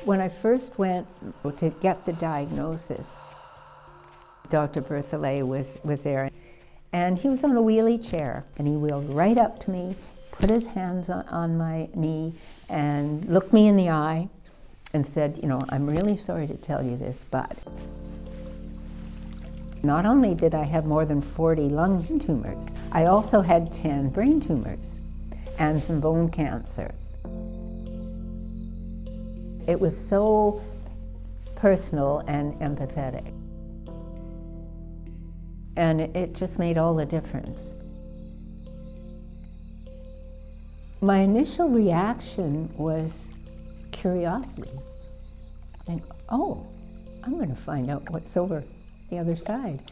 When I first went to get the diagnosis, Dr. Thorsell was there, and he was on a wheelie chair, and he wheeled right up to me, put his hands on my knee, and looked me in the eye, and said, you know, I'm really sorry to tell you this, but not only did I have more than 40 lung tumors, I also had 10 brain tumors and some bone cancer. It was so personal and empathetic. And it just made all the difference. My initial reaction was curiosity. I think, oh, I'm going to find out what's over the other side.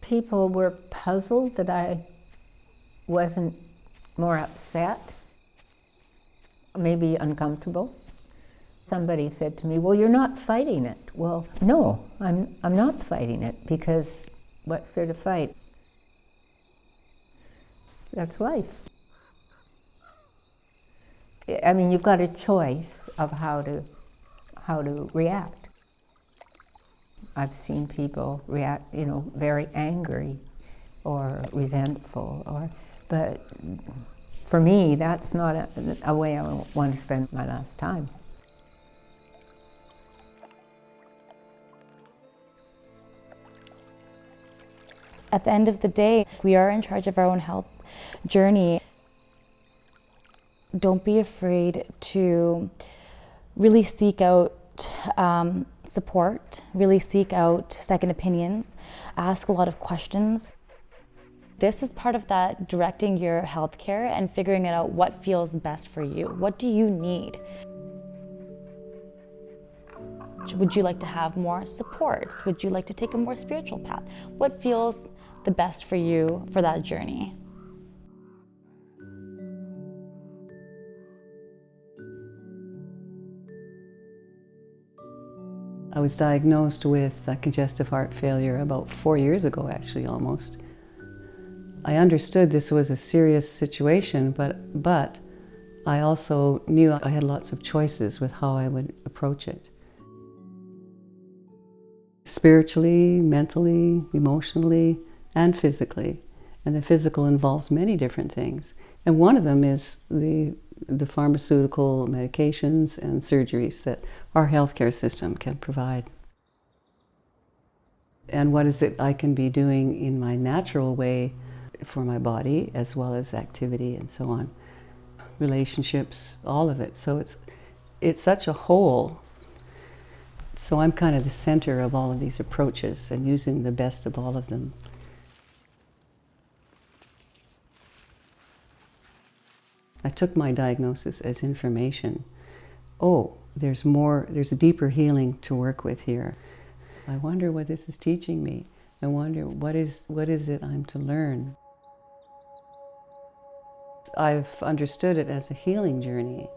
People were puzzled that I wasn't more upset, maybe uncomfortable. Somebody said to me, well, you're not fighting it. Well, no, I'm not fighting it, because what's there to fight? That's life. I mean, you've got a choice of how to react. I've seen people react, you know, very angry or resentful, but for me, that's not a way I want to spend my last time. At the end of the day, we are in charge of our own health journey. Don't be afraid to really seek out support, really seek out second opinions, ask a lot of questions. This is part of that directing your healthcare and figuring out what feels best for you. What do you need? Would you like to have more supports? Would you like to take a more spiritual path? What feels the best for you for that journey? I was diagnosed with congestive heart failure about 4 years ago, actually, almost. I understood this was a serious situation, but I also knew I had lots of choices with how I would approach it. Spiritually, mentally, emotionally, and physically. And the physical involves many different things. And one of them is the pharmaceutical medications and surgeries that our healthcare system can provide. And what is it I can be doing in my natural way for my body, as well as activity and so on. Relationships, all of it. So it's such a whole. So I'm kind of the center of all of these approaches and using the best of all of them. I took my diagnosis as information. Oh, there's a deeper healing to work with here. I wonder what this is teaching me. I wonder what is it I'm to learn. I've understood it as a healing journey.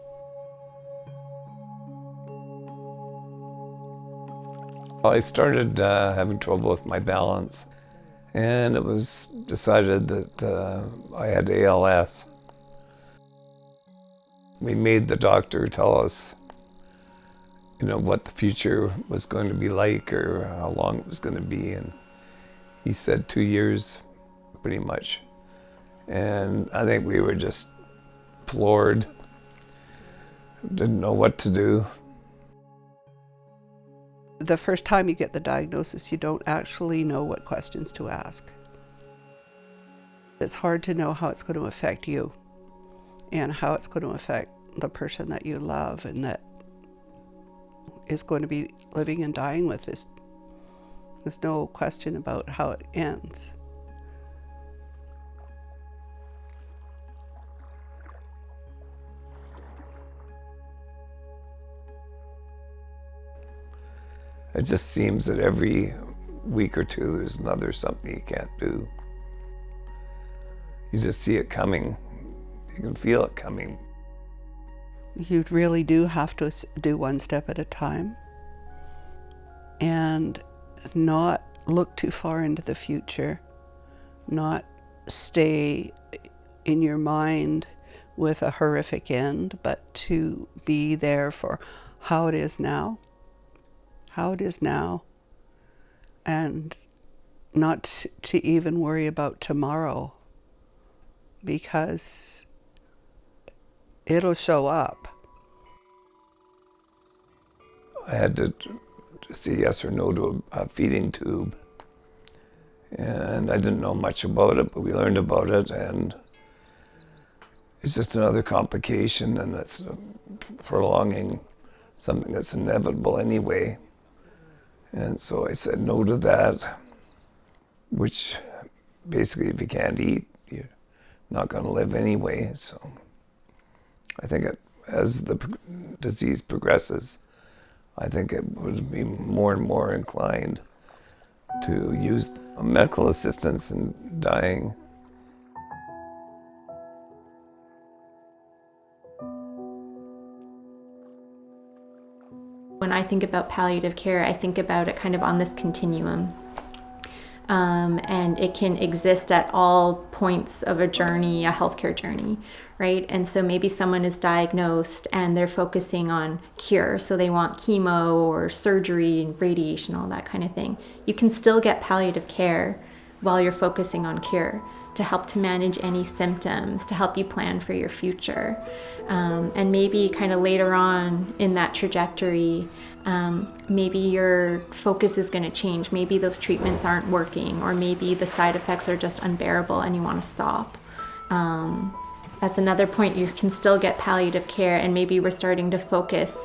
I started having trouble with my balance, and it was decided that I had ALS. We made the doctor tell us, what the future was going to be like or how long it was going to be, and he said 2 years, pretty much. And I think we were just floored, didn't know what to do. The first time you get the diagnosis, you don't actually know what questions to ask. It's hard to know how it's going to affect you and how it's going to affect the person that you love and that is going to be living and dying with this. There's no question about how it ends. It just seems that every week or two there's another something you can't do. You just see it coming. You can feel it coming. You really do have to do one step at a time and not look too far into the future, not stay in your mind with a horrific end, but to be there for how it is now, and not to even worry about tomorrow, because it'll show up. I had to say yes or no to a feeding tube. And I didn't know much about it, but we learned about it, and it's just another complication, and it's prolonging something that's inevitable anyway. And so I said no to that, which basically if you can't eat, you're not going to live anyway. So I think as the disease progresses, I think it would be more and more inclined to use medical assistance in dying. When I think about palliative care, I think about it kind of on this continuum. And it can exist at all points of a journey, a healthcare journey, right? And so maybe someone is diagnosed and they're focusing on cure. So they want chemo or surgery and radiation, all that kind of thing. You can still get palliative care while you're focusing on cure to help to manage any symptoms, to help you plan for your future. And maybe kind of later on in that trajectory, maybe your focus is going to change. Maybe those treatments aren't working, or maybe the side effects are just unbearable and you want to stop. That's another point. You can still get palliative care, and maybe we're starting to focus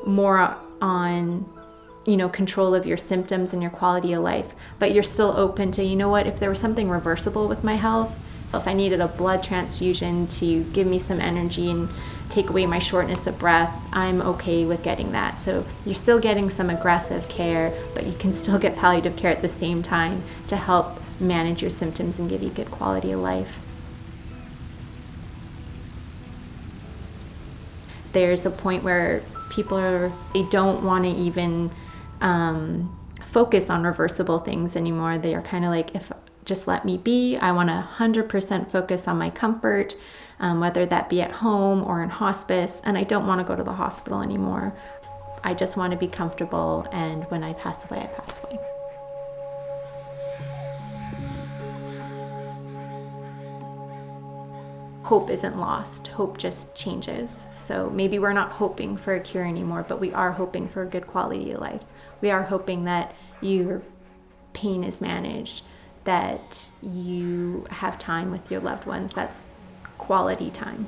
more on, control of your symptoms and your quality of life, but you're still open to, if there was something reversible with my health, if I needed a blood transfusion to give me some energy and take away my shortness of breath, I'm okay with getting that. So you're still getting some aggressive care, but you can still get palliative care at the same time to help manage your symptoms and give you good quality of life. There's a point where they don't want to even focus on reversible things anymore. They are kind of like, if just let me be. I want to 100% focus on my comfort, whether that be at home or in hospice, and I don't want to go to the hospital anymore. I just want to be comfortable, and when I pass away, I pass away. Hope isn't lost. Hope just changes. So maybe we're not hoping for a cure anymore, but we are hoping for a good quality of life. We are hoping that your pain is managed, that you have time with your loved ones. That's quality time.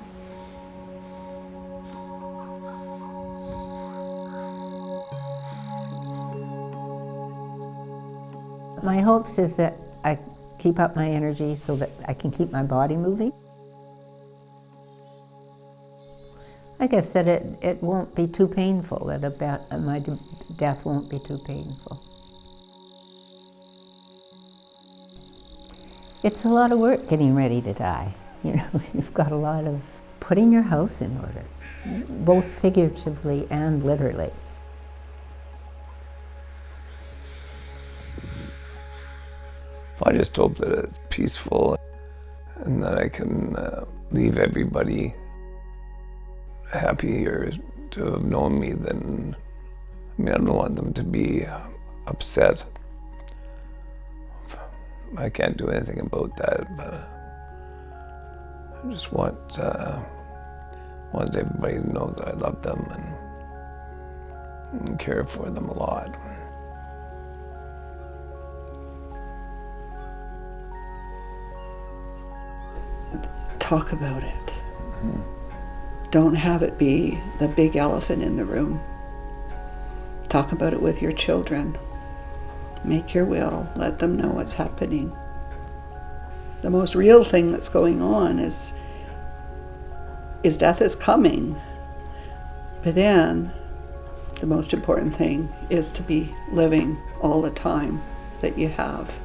My hopes is that I keep up my energy so that I can keep my body moving. I guess that it won't be too painful, that my death won't be too painful. It's a lot of work getting ready to die. You've got a lot of putting your house in order, both figuratively and literally. I just hope that it's peaceful and that I can leave everybody happier to have known me than, I don't want them to be upset. I can't do anything about that, but I just want everybody to know that I love them and care for them a lot. Talk about it. Mm-hmm. Don't have it be the big elephant in the room. Talk about it with your children. Make your will. Let them know what's happening. The most real thing that's going on is death is coming. But then the most important thing is to be living all the time that you have.